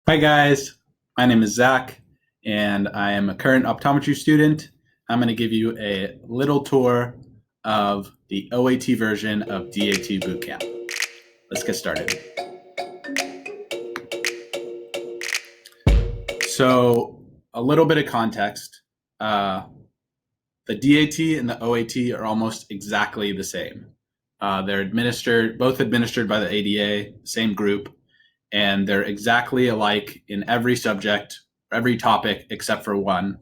Hi guys, my name is Zach and I am a current optometry student. I'm going to give you a little tour of the OAT version of DAT Bootcamp. Let's get started. So a little bit of context. The DAT and the OAT are almost exactly the same. They're both administered by the ADA, same group, and they're exactly alike in every subject, every topic except for one,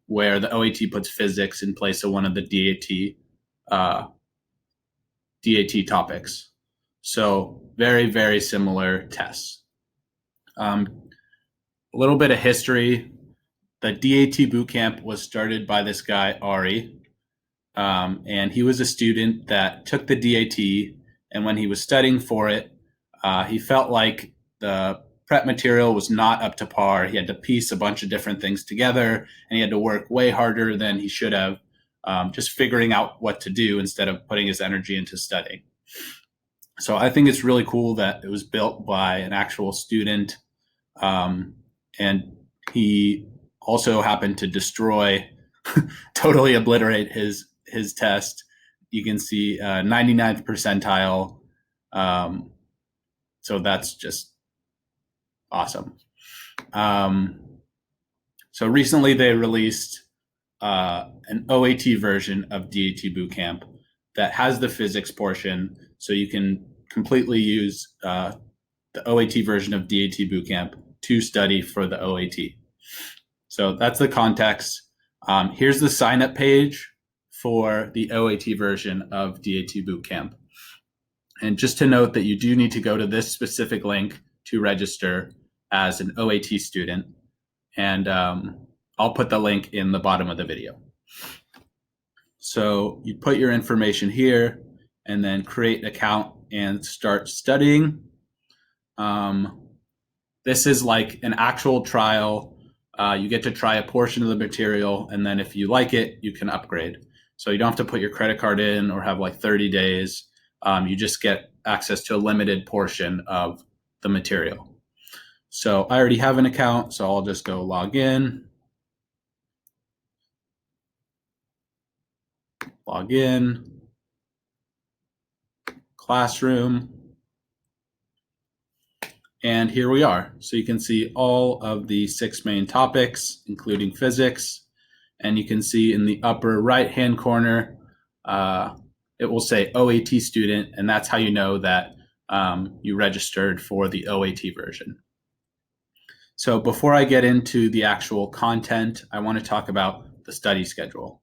where the OAT puts physics in place of one of the DAT topics. So very, very similar tests. A little bit of history. The DAT bootcamp was started by this guy, Ari, and he was a student that took the DAT, and when he was studying for it, he felt like the prep material was not up to par. He had to piece a bunch of different things together, and he had to work way harder than he should have, just figuring out what to do instead of putting his energy into studying. So I think it's really cool that it was built by an actual student, and he also happened to totally obliterate his test. You can see 99th percentile. So that's just awesome. So recently they released an OAT version of DAT Bootcamp that has the physics portion, so you can completely use the OAT version of DAT Bootcamp to study for the OAT. So that's the context. Here's the sign-up page for the OAT version of DAT Bootcamp. And just to note that you do need to go to this specific link to register as an OAT student. And I'll put the link in the bottom of the video. So you put your information here and then create an account and start studying. This is like an actual trial. You get to try a portion of the material, and then if you like it, you can upgrade. So you don't have to put your credit card in or have like 30 days. You just get access to a limited portion of the material. So I already have an account, so I'll just go log in. Classroom. And here we are. So you can see all of the 6 main topics, including physics. And you can see in the upper right-hand corner, it will say OAT student, and that's how you know that you registered for the OAT version. So before I get into the actual content, I want to talk about the study schedule.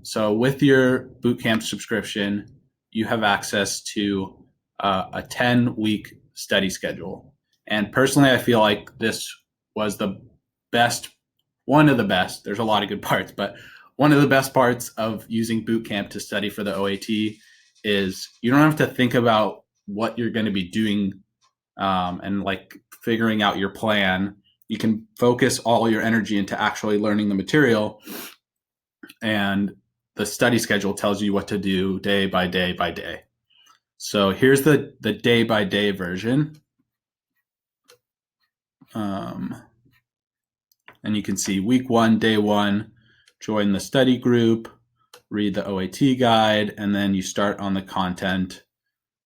So with your bootcamp subscription, you have access to a 10-week study schedule. And personally, I feel like this was one of the best, there's a lot of good parts, but one of the best parts of using Bootcamp to study for the OAT is you don't have to think about what you're going to be doing and like figuring out your plan. You can focus all your energy into actually learning the material, and the study schedule tells you what to do day by day by day. So here's the day by day version. And you can see week 1, day 1, join the study group, read the OAT guide, and then you start on the content,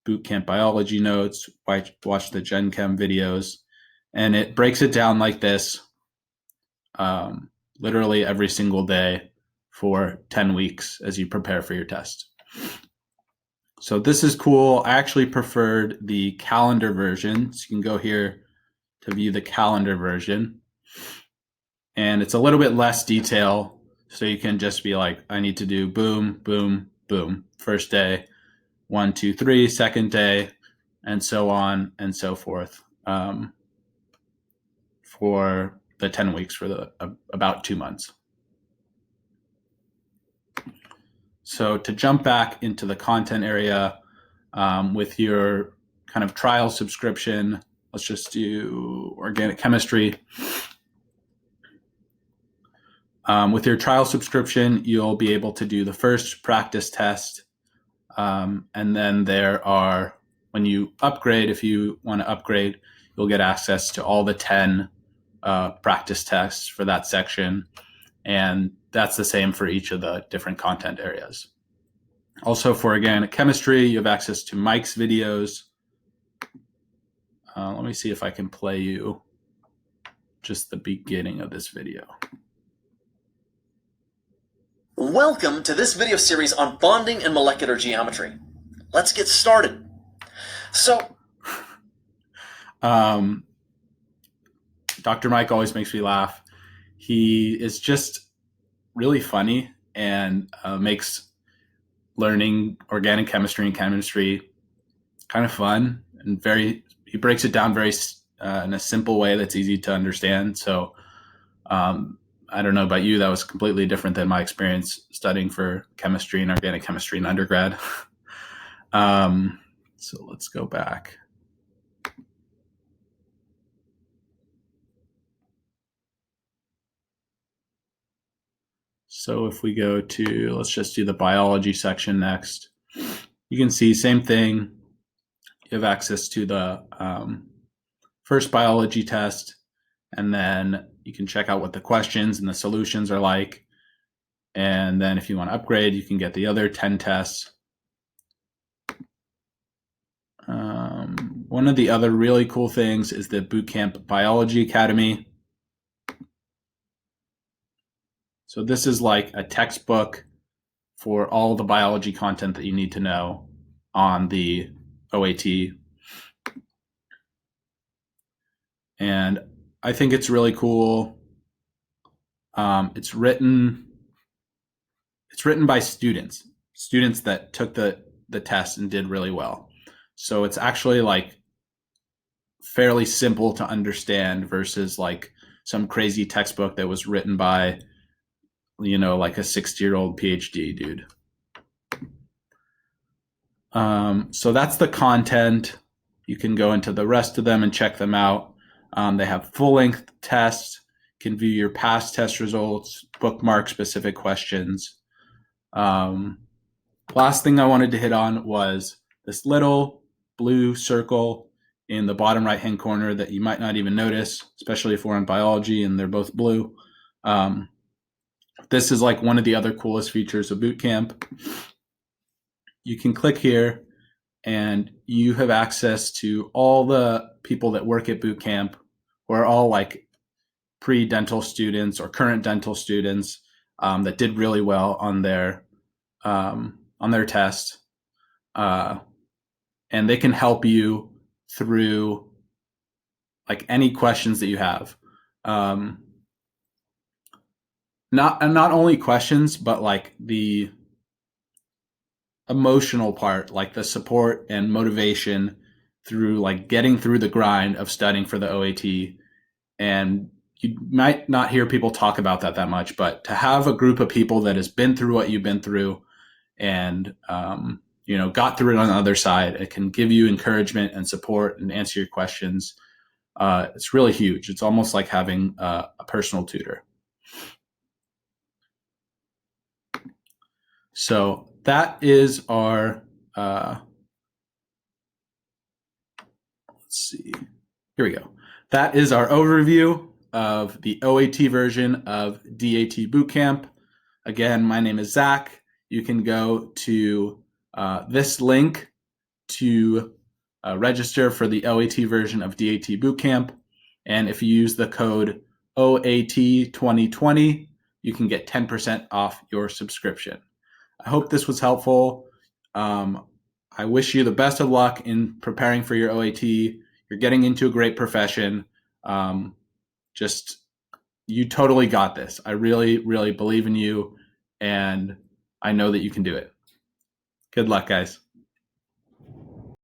bootcamp biology notes, watch the Gen Chem videos, and it breaks it down like this, literally every single day for 10 weeks as you prepare for your test. So this is cool. I actually preferred the calendar version. So you can go here to view the calendar version. And it's a little bit less detail. So you can just be like, I need to do boom, boom, boom. First day, 1, 2, 3, second day, and so on and so forth for the 10 weeks for about 2 months. So to jump back into the content area with your kind of trial subscription, let's just do organic chemistry. With your trial subscription, you'll be able to do the first practice test. And then when you upgrade, if you want to upgrade, you'll get access to all the 10 practice tests for that section. And that's the same for each of the different content areas. Also for organic chemistry, you have access to Mike's videos. Let me see if I can play you just the beginning of this video. Welcome to this video series on bonding and molecular geometry. Let's get started. So, Dr. Mike always makes me laugh. He is just really funny and makes learning organic chemistry and chemistry kind of fun and he breaks it down very in a simple way that's easy to understand. So I don't know about you, that was completely different than my experience studying for chemistry and organic chemistry in undergrad. So let's go back. So if we go to, let's just do the biology section next. You can see same thing. You have access to the first biology test, and then you can check out what the questions and the solutions are like. And then if you want to upgrade, you can get the other 10 tests. One of the other really cool things is the Bootcamp Biology Academy. So this is like a textbook for all the biology content that you need to know on the OAT. And I think it's really cool. It's written by students that took the test and did really well. So it's actually like fairly simple to understand versus like some crazy textbook that was written by, like a 60-year-old PhD dude. So that's the content. You can go into the rest of them and check them out. They have full-length tests, can view your past test results, bookmark specific questions. Last thing I wanted to hit on was this little blue circle in the bottom right-hand corner that you might not even notice, especially if we're in biology and they're both blue. This is like one of the other coolest features of Bootcamp. You can click here and you have access to all the people that work at Bootcamp who are all like pre-dental students or current dental students that did really well on their test. And they can help you through like any questions that you have. Not only questions, but like the emotional part, like the support and motivation through like getting through the grind of studying for the OAT. And you might not hear people talk about that much, but to have a group of people that has been through what you've been through and got through it on the other side, it can give you encouragement and support and answer your questions. It's really huge. It's almost like having a personal tutor. So that is our, let's see, here we go. That is our overview of the OAT version of DAT Bootcamp. Again, my name is Zach. You can go to this link to register for the OAT version of DAT Bootcamp. And if you use the code OAT2020, you can get 10% off your subscription. I hope this was helpful. I wish you the best of luck in preparing for your OAT. You're getting into a great profession. You totally got this. I really, really believe in you, and I know that you can do it. Good luck, guys.